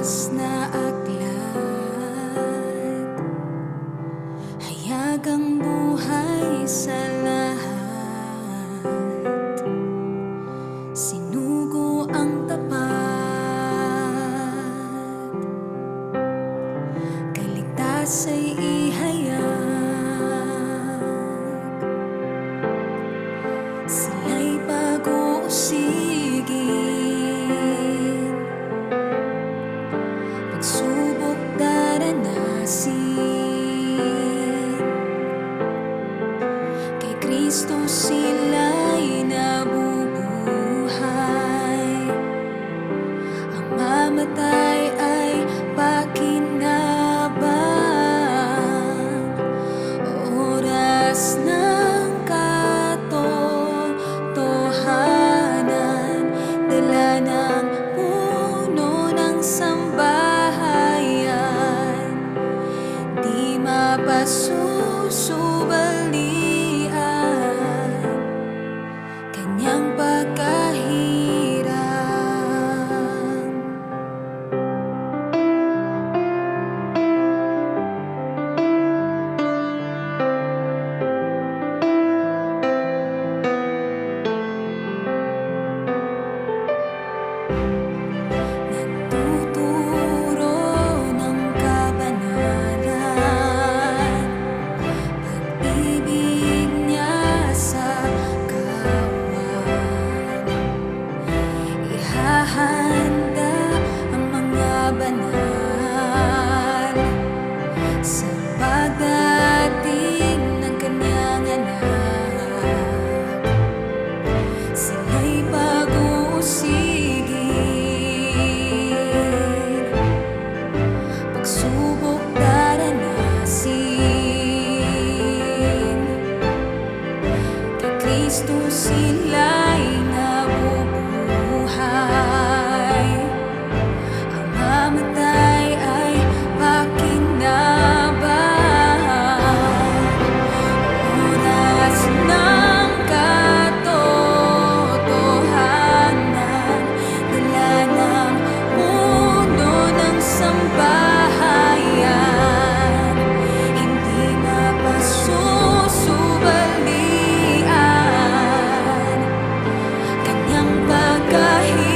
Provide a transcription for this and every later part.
oras na aklat, hayag ang buhay sa lahat. Sinugo ang tapat, kaligtas ay ihayag. Sila'y pag-uusigin, pagsubok daranasin. Kay Kristo sila'y nabubuhay, ang mamatay ay pakinabang. Oras ng katotohanan, dala ng puno ng sambahayan, di mapasusubalian kanyang pagkahirang. Nagtuturo ng kabanalan, pag-ibig niya sa kawan. Ihahanda ang mga banal sa pagdating ng kanyang anak. Sila'y pag-uusigin, pagsubok daranasin. Kay Kristo sila'y nabubuhay, ang mamatay ay pakinabang. Oras ng katotohanan, dala ng puno ng sambahayan, hindi mapasusubalian kanyang pagkahirang.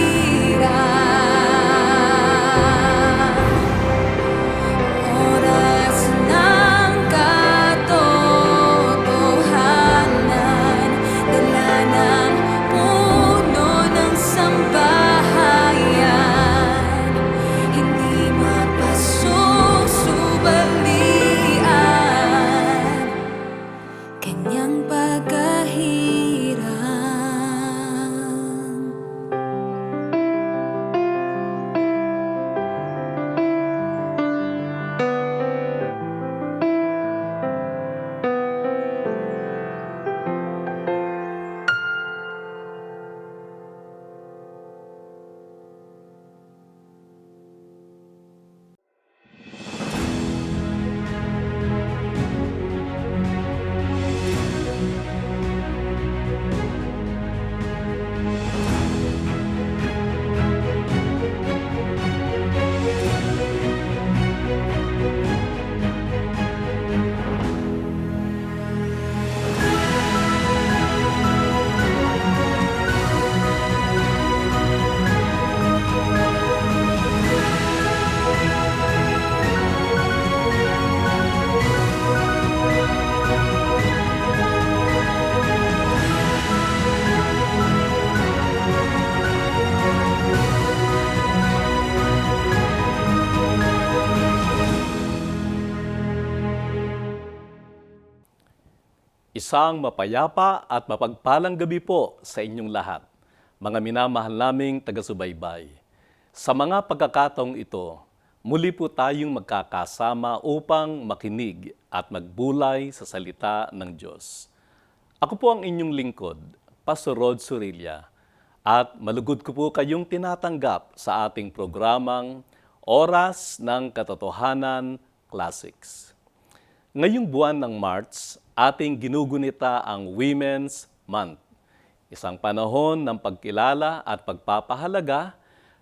Oras ng katotohanan, dala ng puno ng sambahayan, hindi mapasusubalian kanyang pagkahirang. Isang mapayapa at mapagpalang gabi po sa inyong lahat, mga minamahal naming taga-subaybay. Sa mga pagkakataong ito, muli po tayong magkakasama upang makinig at magbulay sa salita ng Diyos. Ako po ang inyong lingkod, Pastor Rod Surilla, at malugod ko po kayong tinatanggap sa ating programang Oras ng Katotohanan Classics. Ngayong buwan ng March, ating ginugunita ang Women's Month, isang panahon ng pagkilala at pagpapahalaga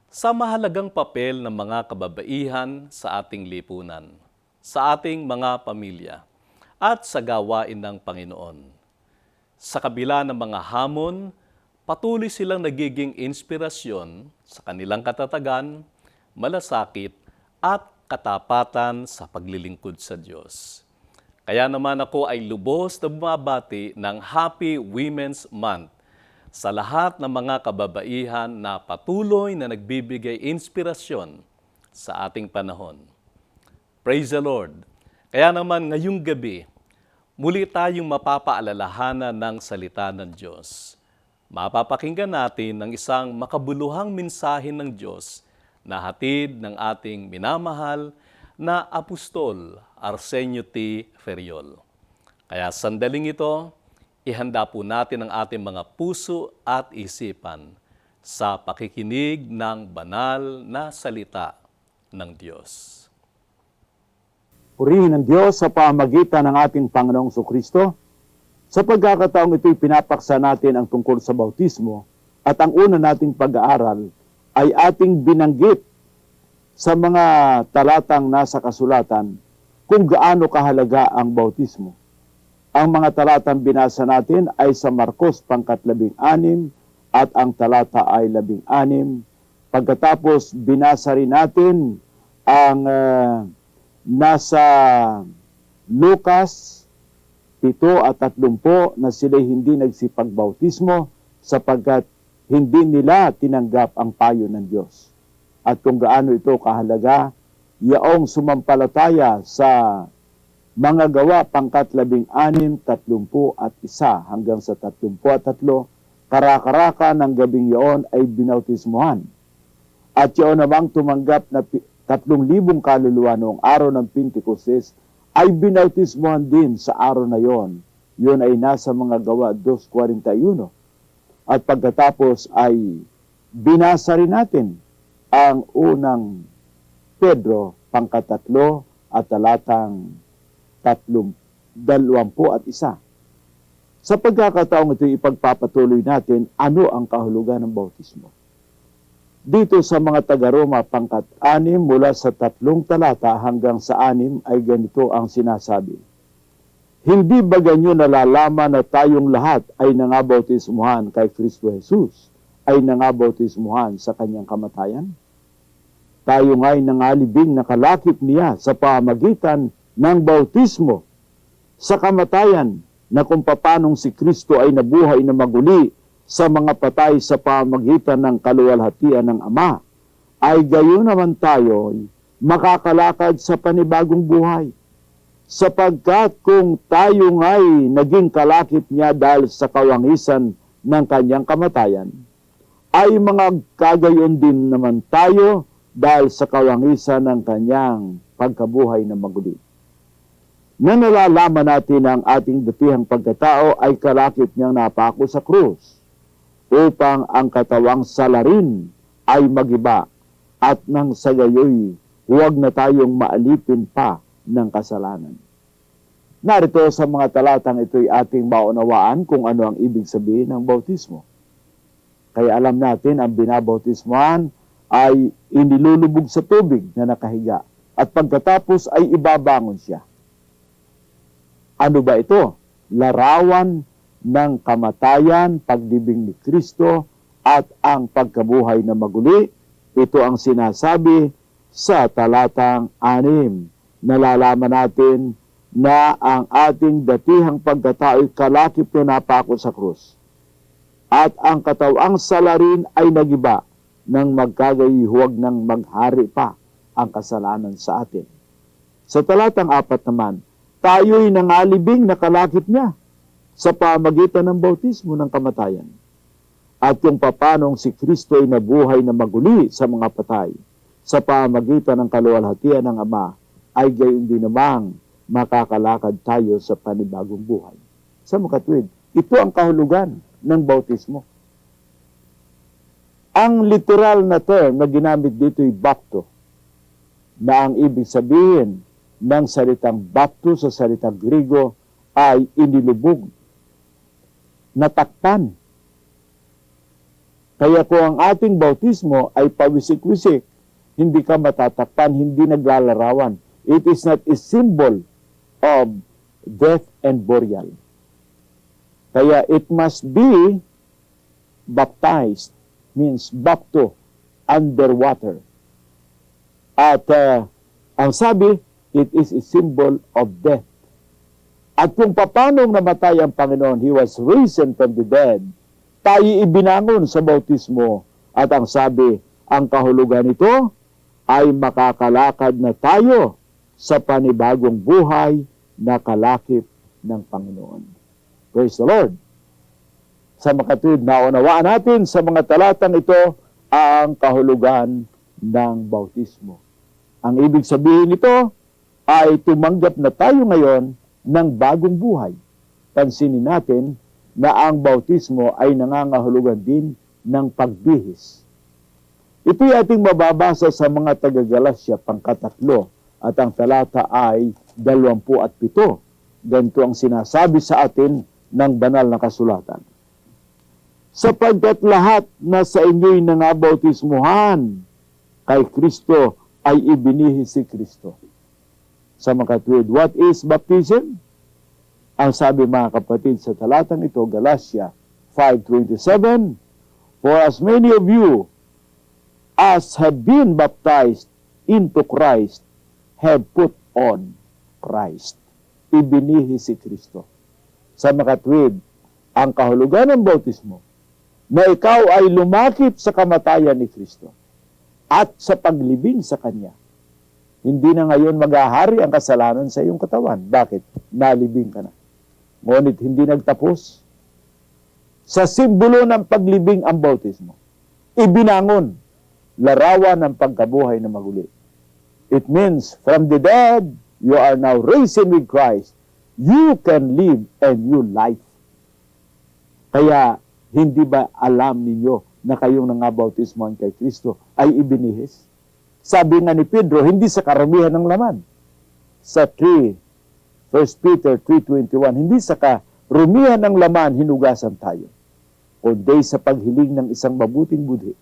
sa mahalagang papel ng mga kababaihan sa ating lipunan, sa ating mga pamilya, at sa gawain ng Panginoon. Sa kabila ng mga hamon, patuloy silang nagiging inspirasyon sa kanilang katatagan, malasakit, at katapatan sa paglilingkod sa Diyos. Kaya naman ako ay lubos na bumabati ng Happy Women's Month sa lahat ng mga kababaihan na patuloy na nagbibigay inspirasyon sa ating panahon. Praise the Lord! Kaya naman ngayong gabi, muli tayong mapapaalalahanan ng salita ng Diyos. Mapapakinggan natin ng isang makabuluhang mensahe ng Diyos na hatid ng ating minamahal na Apostol Arsenio T. Ferriol. Kaya sandaling ito, ihanda po natin ang ating mga puso at isipan sa pakikinig ng banal na salita ng Diyos. Purihin ng Diyos sa pamagitan ng ating Panginoong Kristo. Sa pagkakataong ito'y pinapaksa natin ang tungkol sa bautismo at ang una nating pag-aaral ay ating binanggit sa mga talatang nasa kasulatan kung gaano kahalaga ang bautismo. Ang mga talatang binasa natin ay sa Marcos pangkat 16 at ang talata ay 16. Pagkatapos binasa rin natin ang nasa Lucas 7:30 na sila'y hindi nagsipagbautismo sapagkat hindi nila tinanggap ang payo ng Diyos. At kung gaano ito kahalaga, yaong sumampalataya sa mga gawa pangkat 16, 31 hanggang sa 33, karakaraka ng gabing yaon ay binautismohan. At yaon namang tumanggap na 3,000 kaluluwa noong araw ng Pentecostes ay binautismohan din sa araw na yon. Yun ay nasa mga gawa 2:41. At pagkatapos ay binasa rin natin ang unang Pedro pangkat 3 at talatang 21. Sa pagkakataong ito, ipagpapatuloy natin ano ang kahulugan ng bautismo. Dito sa mga taga-Roma pangkat 6 mula sa 3 talata hanggang sa 6 ay ganito ang sinasabi. Hindi ba ganyo nalalaman na tayong lahat ay nangabautismuhan kay Kristo Jesus, ay nangabautismuhan sa kanyang kamatayan? Tayo nga'y nangalibing nakalakip niya sa pamagitan ng bautismo sa kamatayan na kung papanong si Kristo ay nabuhay na maguli sa mga patay sa pamagitan ng kaluwalhatian ng Ama, ay gayon naman tayo makakalakad sa panibagong buhay. Sapagkat kung tayo nga'y naging kalakip niya dahil sa kawangisan ng kanyang kamatayan, ay mga kagayon din naman tayo dahil sa kawangisan ng kanyang pagkabuhay na maguli. Na nalalaman natin ang ating datihang pagkatao ay kalakip niyang napako sa krus upang ang katawang salarin ay magiba at nang sa gayoy huwag na tayong maalipin pa ng kasalanan. Narito sa mga talatang ito'y ating maunawaan kung ano ang ibig sabihin ng bautismo. Kaya alam natin ang binabautismohan ay inilulubog sa tubig na nakahiga at pagkatapos ay ibabangon siya. Ano ba ito? Larawan ng kamatayan, pagdibing ni Kristo at ang pagkabuhay na maguli. Ito ang sinasabi sa talatang 6. Nalalaman natin na ang ating datihang pagkatao ay kalakip na napako sa krus. At ang katawang salarin ay nagiba nang magkagayi huwag nang maghari pa ang kasalanan sa atin. Sa talatang 4 naman, tayo'y nangalibing nakalakip niya sa pamagitan ng bautismo ng kamatayan. At yung papanong si Kristo ay nabuhay na maguli sa mga patay sa pamagitan ng kaluwalhatian ng Ama, ay gayon din namang makakalakad tayo sa panibagong buhay. Sa makatwid, ito ang kahulugan ng bautismo. Ang literal na term na ginamit dito ay bapto, na ang ibig sabihin ng salitang bapto sa salitang Griego ay inilubog, natakpan. Kaya kung ang ating bautismo ay pawisik-wisik, hindi ka matatakpan, hindi naglalarawan. It is not a symbol of death and burial. Kaya it must be baptized, means bapto, underwater. At ang sabi, it is a symbol of death. At kung paano namatay ang Panginoon, He was risen from the dead, tayo ibinangon sa bautismo. At ang sabi, ang kahulugan nito ay makakalakad na tayo sa panibagong buhay na kalakip ng Panginoon. Praise the Lord. Sa makatwid, naunawaan natin sa mga talatang ito ang kahulugan ng bautismo. Ang ibig sabihin nito ay tumanggap na tayo ngayon ng bagong buhay. Pansinin natin na ang bautismo ay nangangahulugan din ng pagbihis. Ito'y ating mababasa sa mga taga-Galasya, pangkatatlo, at ang talata ay 27. Ganito ang sinasabi sa atin ng banal na kasulatan. Sapagkat lahat na sa inyo'y nangabautismuhan kay Kristo ay ibinihis si Kristo. Sa makatwid, what is baptism? Ang sabi mga kapatid sa talatang ito, Galasya 5:27, for as many of you as have been baptized into Christ have put on Christ. Ibinihis si Kristo. Sa makatwid, ang kahulugan ng bautismo na ikaw ay lumakip sa kamatayan ni Kristo at sa paglibing sa Kanya. Hindi na ngayon maghahari ang kasalanan sa iyong katawan. Bakit? Nalibing ka na. Ngunit hindi nagtapos. Sa simbolo ng paglibing ang bautismo, ibinangon, larawan ng pagkabuhay na maguli. It means, from the dead, you are now risen with Christ. You can live a new life. Kaya, hindi ba alam ninyo na kayong nangabautismohan kay Kristo ay ibinihis? Sabi nga ni Pedro, hindi sa karamihan ng laman. Sa 1 Peter 3:21, hindi sa karumihan ng laman hinugasan tayo, kundi sa paghiling ng isang mabuting budhi.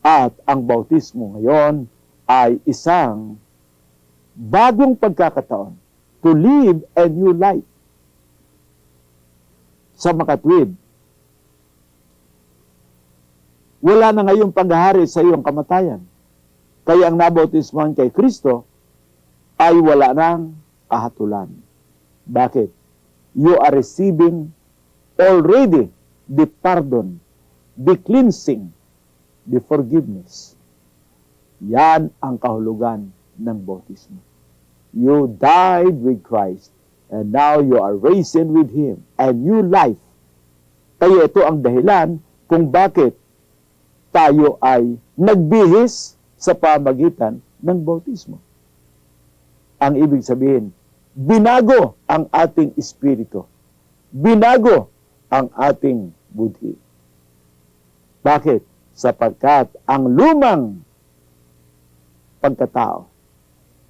At ang bautismo ngayon ay isang bagong pagkakataon to live a new life. Sa makatwid, wala na ngayong paghahari sa iyong kamatayan. Kaya ang nabautismohan kay Kristo ay wala nang kahatulan. Bakit? You are receiving already the pardon, the cleansing, the forgiveness. Yan ang kahulugan ng bautismo. You died with Christ and now you are risen with Him. A new life. Kaya ito ang dahilan kung bakit tayo ay nagbihis sa pamagitan ng bautismo. Ang ibig sabihin, binago ang ating espiritu. Binago ang ating budhi. Bakit? Sapagkat ang lumang pagkatao,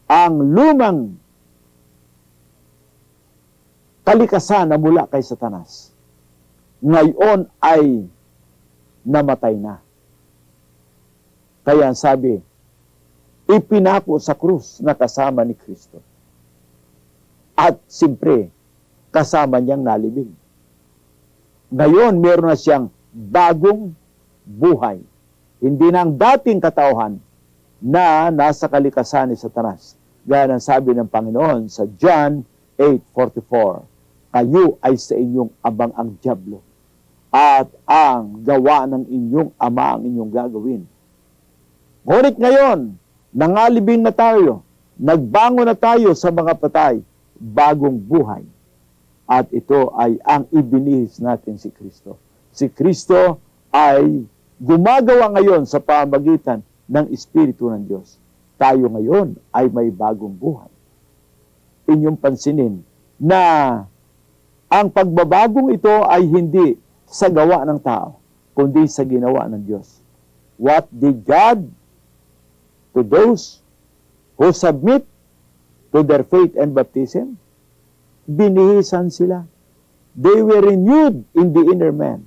ang lumang kalikasan na mula kay Satanas, ngayon ay namatay na. Kaya sabi, ipinako sa krus na kasama ni Kristo. At siyempre, kasama niyang nalibing. Ngayon, meron na siyang bagong buhay. Hindi na ang dating katauhan na nasa kalikasan ni Satanas. Gaya ng sabi ng Panginoon sa John 8:44, kayo ay sa inyong abang ang dyablo, at ang gawa ng inyong ama ang inyong gagawin. Ngunit ngayon, nangalibing na tayo, nagbangon na tayo sa mga patay, bagong buhay. At ito ay ang ibinihis natin si Kristo. Si Kristo ay gumagawa ngayon sa pamagitan ng Espiritu ng Diyos. Tayo ngayon ay may bagong buhay. Inyong pansinin na ang pagbabagong ito ay hindi sa gawa ng tao, kundi sa ginawa ng Diyos. What did God to those who submit to their faith and baptism? Binihisan sila. They were renewed in the inner man.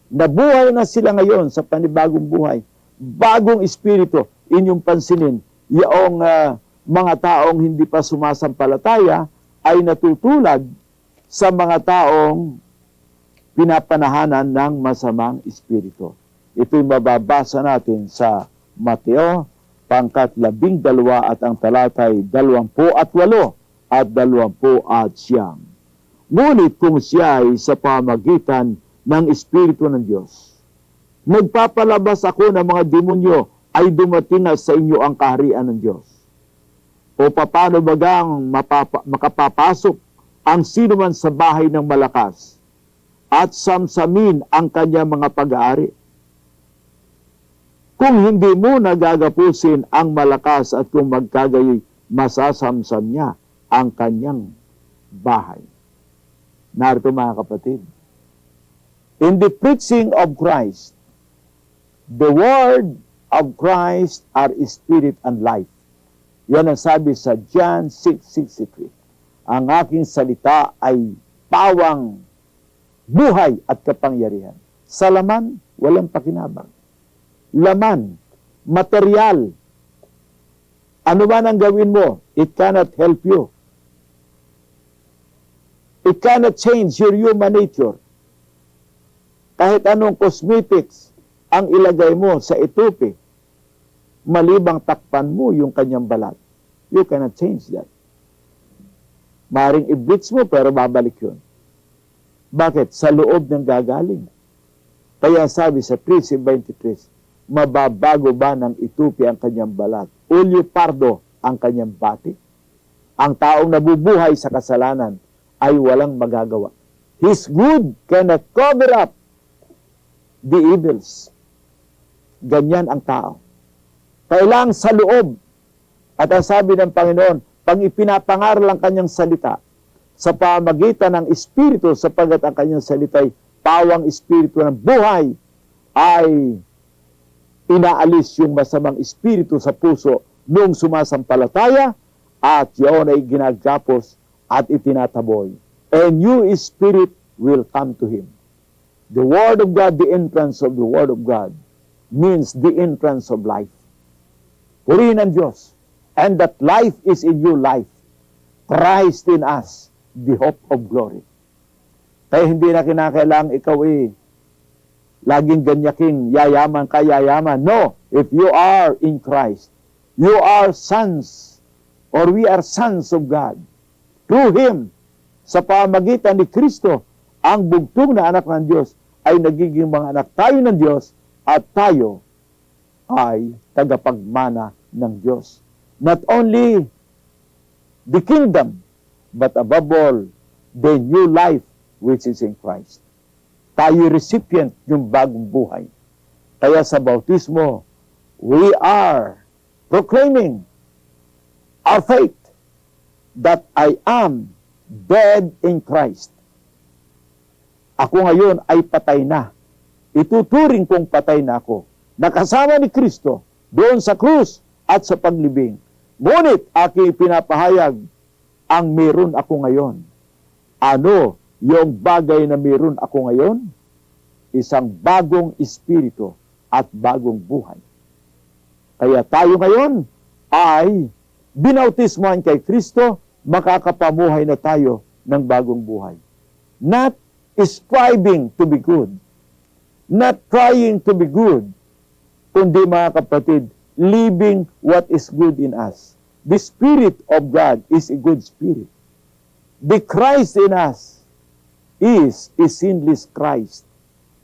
Nabuhay na sila ngayon sa panibagong buhay. Bagong espiritu. Inyong pansinin, yung mga taong hindi pa sumasampalataya ay natutulad sa mga taong pinapanahanan ng masamang espiritu. Ito'y mababasa natin sa Mateo, pangkat 12 at ang talatay 28 at 29. Ngunit kung siya ay sa pamagitan ng Espiritu ng Diyos, nagpapalabas ako ng mga demonyo, ay dumating na sa inyo ang kaharian ng Diyos. O paano bagang makapapasok ang sino man sa bahay ng malakas at samsamin ang kanyang mga pag-aari? Kung hindi mo nagagapusin ang malakas at kung magkagayoy, masasamsam niya ang kanyang bahay. Narito mga kapatid, in the preaching of Christ, the word of Christ are spirit and life. Yan ang sabi sa John 6:63. Ang aking salita ay pawang buhay at kapangyarihan. Sa laman, walang pakinabang. Laman, material. Ano man ang gawin mo, it cannot help you. It cannot change your human nature. Kahit anong cosmetics ang ilagay mo sa etupe, malibang takpan mo yung kanyang balat. You cannot change that. Maring i-bleach mo pero babalik yun. Bakit? Sa loob ng gagaling. Kaya sabi sa 3:23, mababago ba ng itupi ang kanyang balat? Ulyo pardo ang kanyang batik? Ang taong nabubuhay sa kasalanan ay walang magagawa. His good cannot cover up the evils. Ganyan ang tao. Kailang sa loob. At ang sabi ng Panginoon, pag ipinapangaral ang kanyang salita, sa pamagitan ng Espiritu, sapagat ang kanyang salita ay pawang Espiritu ng buhay, ay inaalis yung masamang espiritu sa puso nung sumasampalataya at yun ay ginagapos at itinataboy. A new spirit will come to him. The Word of God, the entrance of the Word of God, means the entrance of life. Purihin ang Diyos. And that life is in you life. Christ in us, the hope of glory. Kaya hindi na kinakailangan ikaw laging ganyaking yayaman ka yayaman. No, if you are in Christ, you are sons, or we are sons of God. Through Him, sa pamagitan ni Kristo, ang bugtong na anak ng Diyos ay nagiging mga anak tayo ng Diyos at tayo ay tagapagmana ng Diyos. Not only the kingdom, but above all, the new life which is in Christ. Tayo recipient yung bagong buhay. Kaya sa bautismo, we are proclaiming our faith that I am dead in Christ. Ako ngayon ay patay na. Ituturing kong patay na ako. Nakasama ni Kristo doon sa krus at sa paglibing. Ngunit aking pinapahayag ang meron ako ngayon. Ano yung bagay na meron ako ngayon? Isang bagong espiritu at bagong buhay. Kaya tayo ngayon ay binautismuhan kay Kristo, makakapamuhay na tayo ng bagong buhay. Not striving to be good, not trying to be good, kundi mga kapatid, living what is good in us. The Spirit of God is a good spirit. The Christ in us is a sinless Christ,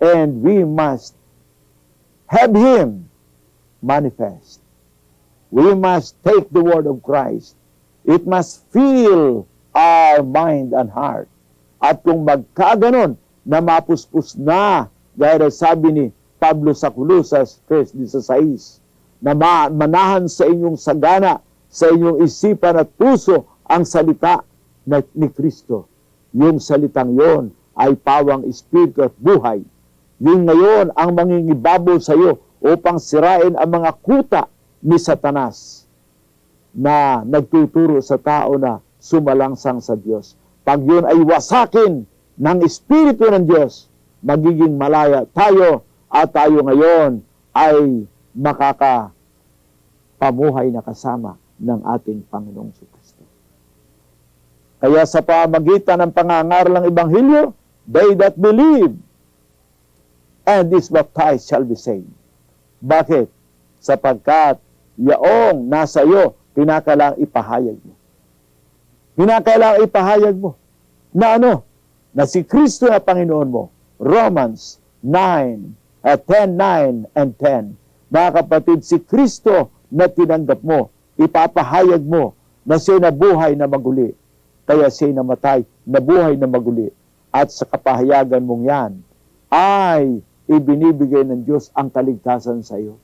and we must have Him manifest. We must take the word of Christ. It must fill our mind and heart. At kung magkaganon na mapuspos na, gaya sabi ni Pablo sa Colosas 3:16, na manahan sa inyong sagana, sa inyong isipan at puso ang salita ni Kristo. Yung salitang yon ay pawang espiritu at buhay. Yung ngayon ang mangingibabaw sa iyo upang sirain ang mga kuta ni Satanas na nagtuturo sa tao na sumalangsang sa Diyos. Pag yun ay wasakin ng Espiritu ng Diyos, magiging malaya tayo at tayo ngayon ay makakapamuhay na kasama ng ating Panginoong Kristo. Kaya sa pamagitan ng pangangaral ng Ebanghelyo, they that believe and is baptized shall be saved. Bakit? Sapagkat yaong nasa iyo, kinakailangang ipahayag mo. Kinakailangang ipahayag mo na ano? Na si Kristo na Panginoon mo. Romans 9, 10, 9, and 10. Mga kapatid, si Kristo na tinanggap mo, ipapahayag mo na siya nabuhay na maguli. Kaya siya namatay, nabuhay na maguli. At sa kapahayagan mong yan, ay ibinibigay ng Diyos ang kaligtasan sa iyo.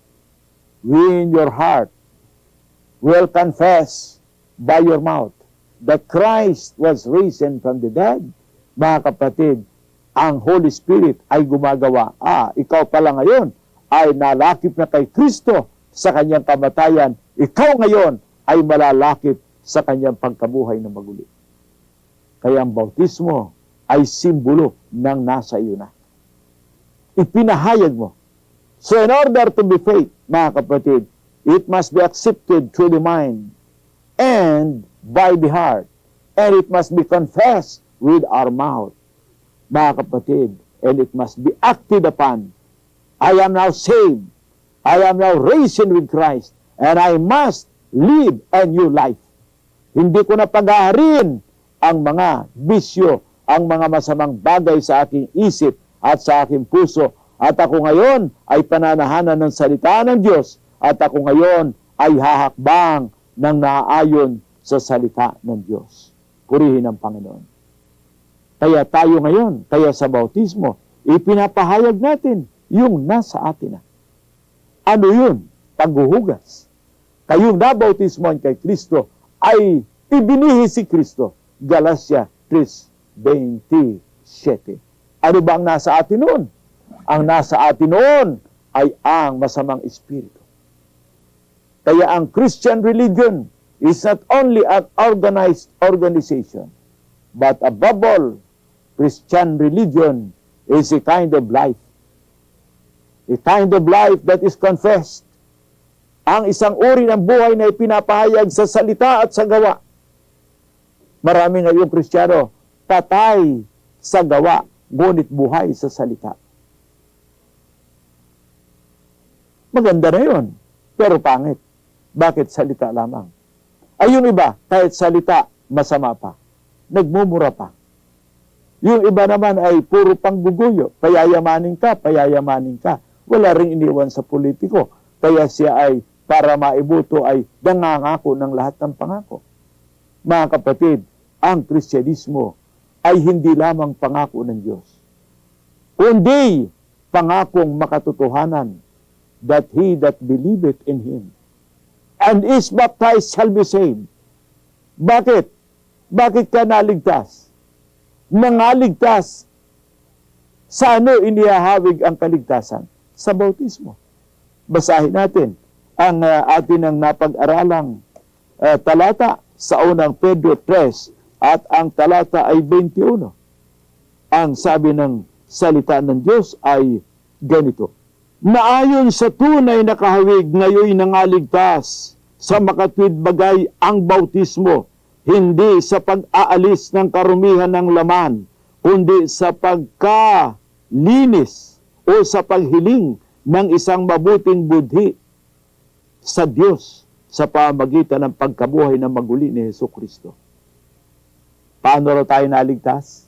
We in your heart will confess by your mouth that Christ was risen from the dead. Mga kapatid, ang Holy Spirit ay gumagawa. Ikaw pala ngayon ay nalakip na kay Kristo sa kanyang kamatayan. Ikaw ngayon ay malalakip sa kanyang pagkabuhay na maguli. Kaya ang bautismo ay simbolo ng nasa iyo na. Ipinahayag mo. So in order to be faith, mga kapatid, it must be accepted through the mind and by the heart. And it must be confessed with our mouth. Mga kapatid, and it must be acted upon. I am now saved. I am now risen with Christ. And I must live a new life. Hindi ko na pag-aarin ang mga bisyo, ang mga masamang bagay sa aking isip at sa aking puso. At ako ngayon ay pananahanan ng salita ng Diyos. At ako ngayon ay hahakbang ng naaayon sa salita ng Diyos. Purihin ang Panginoon. Kaya tayo ngayon, kaya sa bautismo, ipinapahayag natin yung nasa atin na. Ano yun? Paghuhugas. Kayong nabautismoan kay Kristo ay ibinihi si Kristo. Galatia 3:27. Ano ba ang nasa atin noon? Ang nasa atin noon ay ang masamang espiritu. Kaya ang Christian religion is not only an organized organization, but above all, Christian religion is a kind of life. A kind of life that is confessed. Ang isang uri ng buhay na ipinapahayag sa salita at sa gawa. Marami ngayong Kristiyano, patay sa gawa, ngunit buhay sa salita. Maganda na yun, pero pangit. Bakit salita lamang? Ay yung iba, kahit salita, masama pa. Nagmumura pa. Yung iba naman ay puro pangguguyo. Payayamanin ka, payayamanin ka. Wala ring iniwan sa politiko. Kaya siya ay, para maibuto, ay nangangako ng lahat ng pangako. Mga kapatid, ang Kristyanismo ay hindi lamang pangako ng Diyos, kundi pangakong makatotohanan that he that believeth in Him and is baptized shall be saved. Bakit? Bakit ka naligtas? Nangaligtas. Sa ano inihahawig ang kaligtasan? Sa bautismo. Basahin natin ang atin ang napag-aralang talata sa unang Pedro 3 at ang talata ay 21. Ang sabi ng salita ng Diyos ay ganito: Naayon sa tunay na kahawig, ngayon nangaligtas sa makatwid bagay ang bautismo, hindi sa pag-aalis ng karumihan ng laman, kundi sa pagkalinis o sa paghiling ng isang mabuting budhi sa Diyos sa pamagitan ng pagkabuhay na maguli ni Jesucristo. Paano raw tayo naligtas?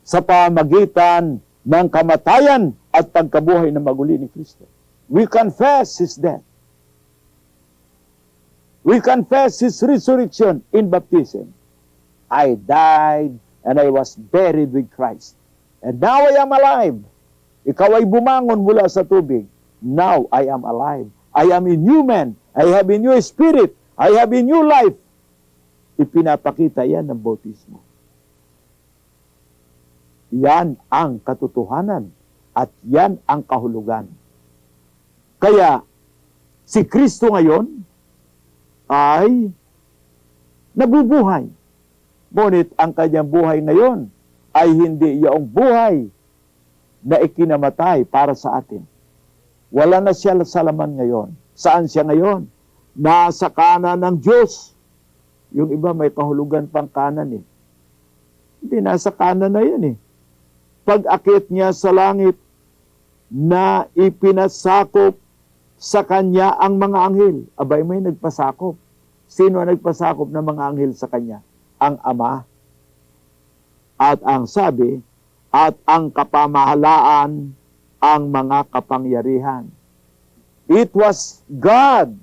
Sa pamagitan ng kamatayan at pagkabuhay na maguli ni Kristo. We confess His death. We confess His resurrection in baptism. I died and I was buried with Christ. And now I am alive. Ikaw ay bumangon mula sa tubig. Now I am alive. I am a new man. I have a new spirit. I have a new life. Ipinapakita yan ng bautismo. Yan ang katotohanan at yan ang kahulugan. Kaya si Kristo ngayon ay nabubuhay. Ngunit ang kanyang buhay ngayon ay hindi iyong buhay na ikinamatay para sa atin. Wala na siya sa laman ngayon. Saan siya ngayon? Nasa kanan ng Diyos. Yung iba may kahulugan pang kanan eh. Hindi, nasa kanan na yan eh. Pag-akit niya sa langit, na ipinasakop sa kanya ang mga anghel. Abay, may nagpasakop. Sino ang nagpasakop ng mga anghel sa kanya? Ang Ama. At ang sabi, at ang kapamahalaan, ang mga kapangyarihan. It was God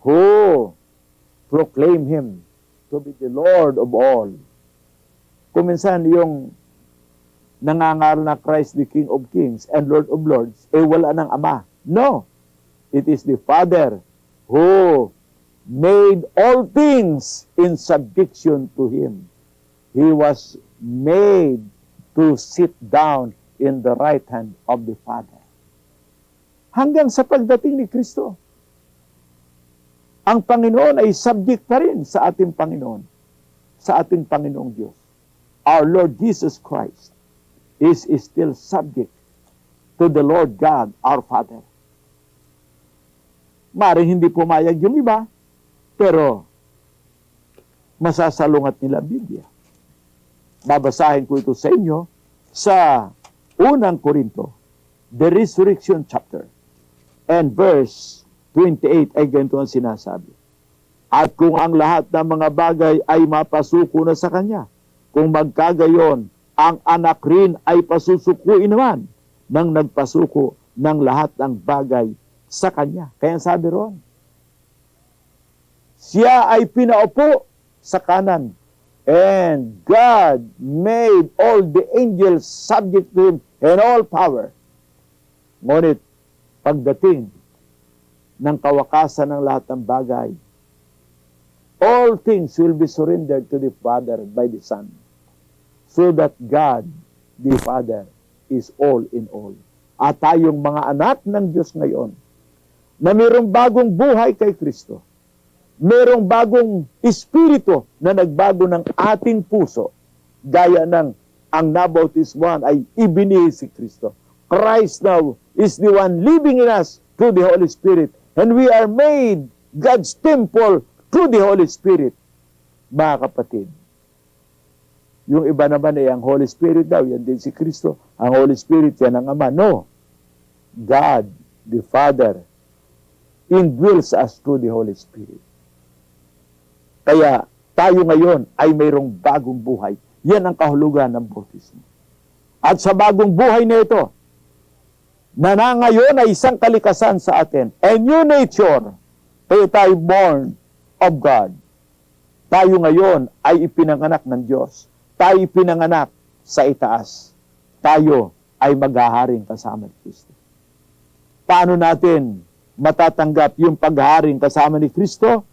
who proclaimed Him to be the Lord of all. Kuminsan yung nangangaral na Christ the King of Kings and Lord of Lords, wala ng Ama. No. It is the Father who made all things in subjection to Him. He was made to sit down in the right hand of the Father. Hanggang sa pagdating ni Kristo, ang Panginoon ay subject pa rin sa ating Panginoon, sa ating Panginoong Diyos. Our Lord Jesus Christ is still subject to the Lord God, our Father. Maring hindi pumayag yung iba, pero masasalungat nila ang Biblia. Babasahin ko ito sa inyo sa unang Korinto, the resurrection chapter, and verse 28 ay ganito ang sinasabi. At kung ang lahat ng mga bagay ay mapasuko na sa Kanya, kung magkagayon, ang anak rin ay pasusukuin naman nang nagpasuko ng lahat ng bagay sa Kanya. Kaya sabi ron, siya ay pinaupo sa kanan, and God made all the angels subject to Him and all power. Ngunit, pagdating ng kawakasan ng lahat ng bagay, all things will be surrendered to the Father by the Son, so that God, the Father, is all in all. At tayong mga anak ng Diyos ngayon, na mayroong bagong buhay kay Kristo, mayroong bagong espiritu na nagbago ng ating puso, gaya ng ang nabautismuhan ay ibinigay si Kristo. Christ now is the one living in us through the Holy Spirit, and we are made God's temple through the Holy Spirit. Mga kapatid, yung iba naman ay ang Holy Spirit daw, yan din si Kristo. Ang Holy Spirit, yan ang Ama. No. God, the Father, indwells us through the Holy Spirit. Kaya tayo ngayon ay mayroong bagong buhay. Yan ang kahulugan ng bautismo. At sa bagong buhay na ito, na ngayon ay isang kalikasan sa atin, a new nature, tayo born of God. Tayo ngayon ay ipinanganak ng Diyos. Tayo pinanganak sa itaas. Tayo ay maghaharing kasama ni Kristo. Paano natin matatanggap yung paghaharing kasama ni Kristo?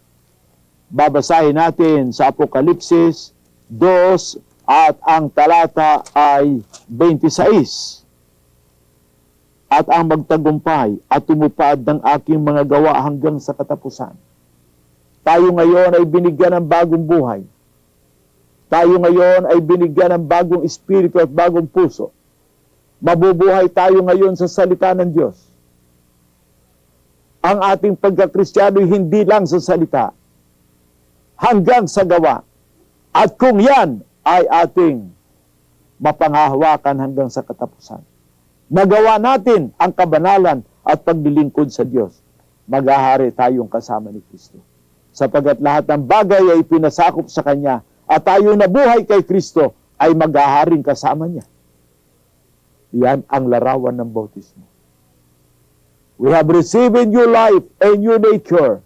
Babasahin natin sa Apokalipsis 2 at ang talata ay 26. At ang magtagumpay at tumupad ng aking mga gawa hanggang sa katapusan. Tayo ngayon ay binigyan ng bagong buhay. Tayo ngayon ay binigyan ng bagong espiritu at bagong puso. Mabubuhay tayo ngayon sa salita ng Diyos. Ang ating pagkakristyano hindi lang sa salita, hanggang sa gawa. At kung yan ay ating mapanghahawakan hanggang sa katapusan, nagawa natin ang kabanalan at paglilingkod sa Diyos, maghahari tayong kasama ni Kristo. Sapagat lahat ng bagay ay pinasakop sa Kanya, at tayo na buhay kay Kristo ay maghaharing kasama niya. Yan ang larawan ng bautismo. We have received a new life, a new nature,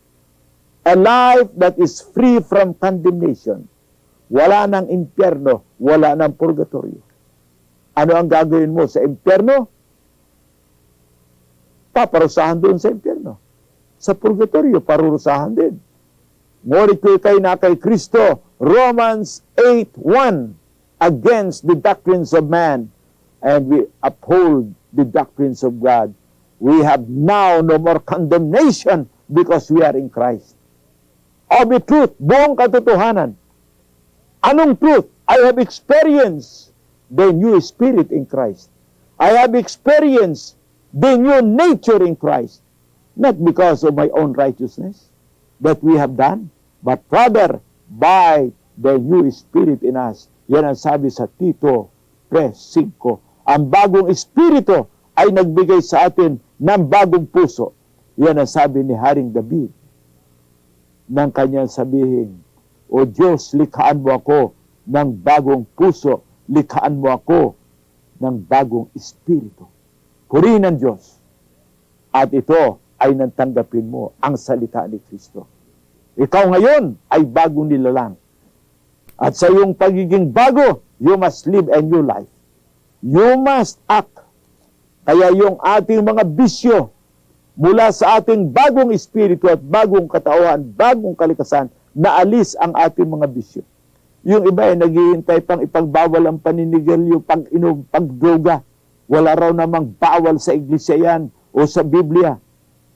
a life that is free from condemnation. Wala ng impyerno, wala ng purgatorio. Ano ang gagawin mo sa impyerno? Paparusahan doon sa impyerno. Sa purgatorio, parurusahan din. Ngunit kung kayo na kay Kristo, Romans 8:1, against the doctrines of man, and we uphold the doctrines of God. We have now no more condemnation because we are in Christ. Of the truth, buong katotohanan. Anong truth? I have experienced the new spirit in Christ. I have experienced the new nature in Christ, not because of my own righteousness that we have done, but rather by the new Spirit in us. Yan ang sabi sa Tito 3:5. Ang bagong Espiritu ay nagbigay sa atin ng bagong puso. Yan ang sabi ni Haring David nang kanyang sabihin, O Diyos, likhaan mo ako ng bagong puso, likhaan mo ako ng bagong Espiritu. Purihin ang Diyos. At ito ay nantanggapin mo ang salita ni Kristo. Ikaw ngayon ay bagong nilalang. At sa iyong pagiging bago, you must live a new life. You must act. Kaya yung ating mga bisyo, mula sa ating bagong espiritu at bagong katauhan, bagong kalikasan, naalis ang ating mga bisyo. Yung iba ay naghihintay pang ipagbawal ang paninigarilyo, pag-inom, pagdroga. Wala raw namang bawal sa iglesia yan o sa Biblia.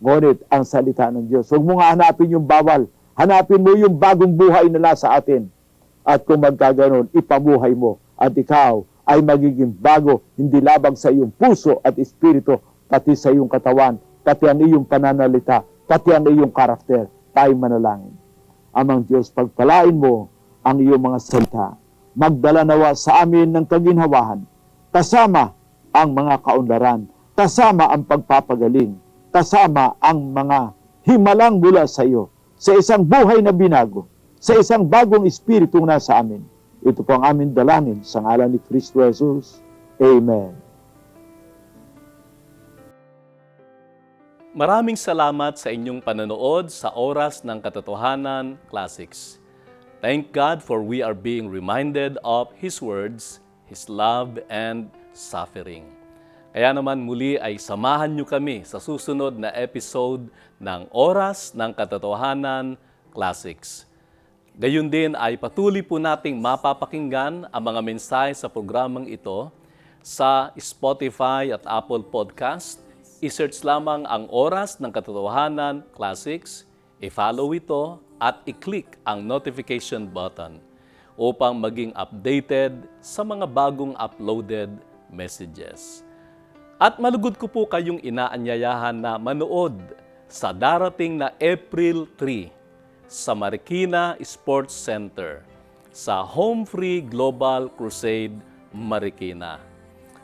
Ngunit ang salita ng Diyos. Huwag mo nga hanapin yung bawal. Hanapin mo yung bagong buhay na nasa atin. At kung magkaganon, ipabuhay mo. At ikaw ay magiging bago, hindi labang sa iyong puso at espiritu, pati sa iyong katawan, pati ang iyong pananalita, pati ang iyong karakter. Tayo manalangin. Amang Diyos, pagpalain mo ang iyong mga salita. Magdala nawa sa amin ng kaginhawahan, kasama ang mga kaunlaran, kasama ang pagpapagaling, kasama ang mga himalang mula sa iyo, sa isang buhay na binago, sa isang bagong espiritu nasa amin. Ito po ang aming dalangin sa ngalan ni Kristo Jesus. Amen. Maraming salamat sa inyong panonood sa Oras ng Katotohanan Classics. Thank God for we are being reminded of His words, His love, and suffering. Kaya naman muli ay samahan niyo kami sa susunod na episode ng Oras ng Katotohanan Classics. Gayun din ay patuloy po nating mapapakinggan ang mga mensahe sa programang ito sa Spotify at Apple Podcast. I-search lamang ang Oras ng Katotohanan Classics, i-follow ito at i-click ang notification button upang maging updated sa mga bagong uploaded messages. At malugod ko po kayong inaanyayahan na manood sa darating na April 3 sa Marikina Sports Center sa Home Free Global Crusade, Marikina.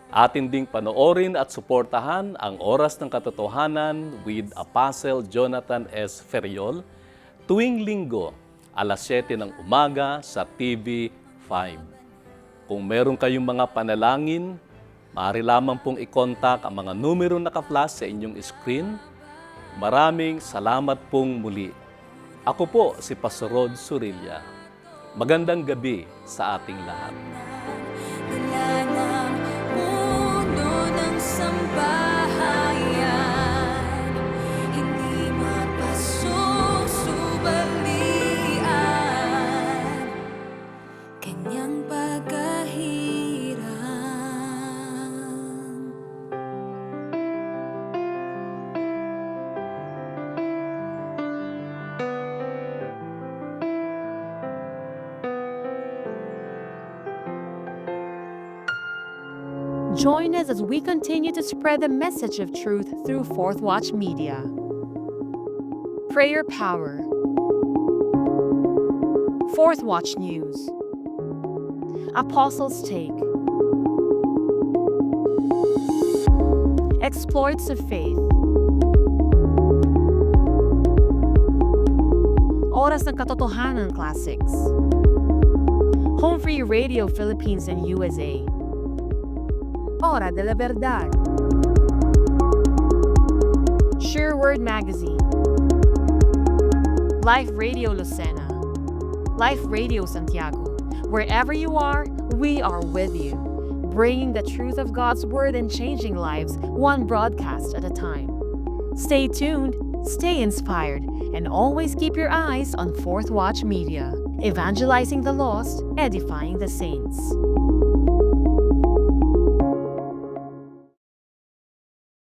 Atin ding panoorin at suportahan ang Oras ng Katotohanan with Apostle Jonathan S. Ferriol tuwing linggo, alas 7 ng umaga sa TV5. Kung meron kayong mga panalangin, maaari lamang pong i-contact ang mga numero naka-flash sa inyong screen. Maraming salamat pong muli. Ako po si Pastor Rod Surilla. Magandang gabi sa ating lahat. Dala ng puno ng sambahayan, hindi mapasusubalingan kanyang pagkahirap. Join us as we continue to spread the message of truth through Fourth Watch Media. Prayer Power. Fourth Watch News. Apostles' Take. Exploits of Faith. Oras ng Katotohanan Classics. Home Free Radio Philippines and USA. Hora de la Verdad. Sure Word Magazine. Life Radio Lucena. Life Radio Santiago. Wherever you are, we are with you, bringing the truth of God's Word and changing lives one broadcast at a time. Stay tuned, stay inspired, and always keep your eyes on Fourth Watch Media, evangelizing the lost, edifying the saints.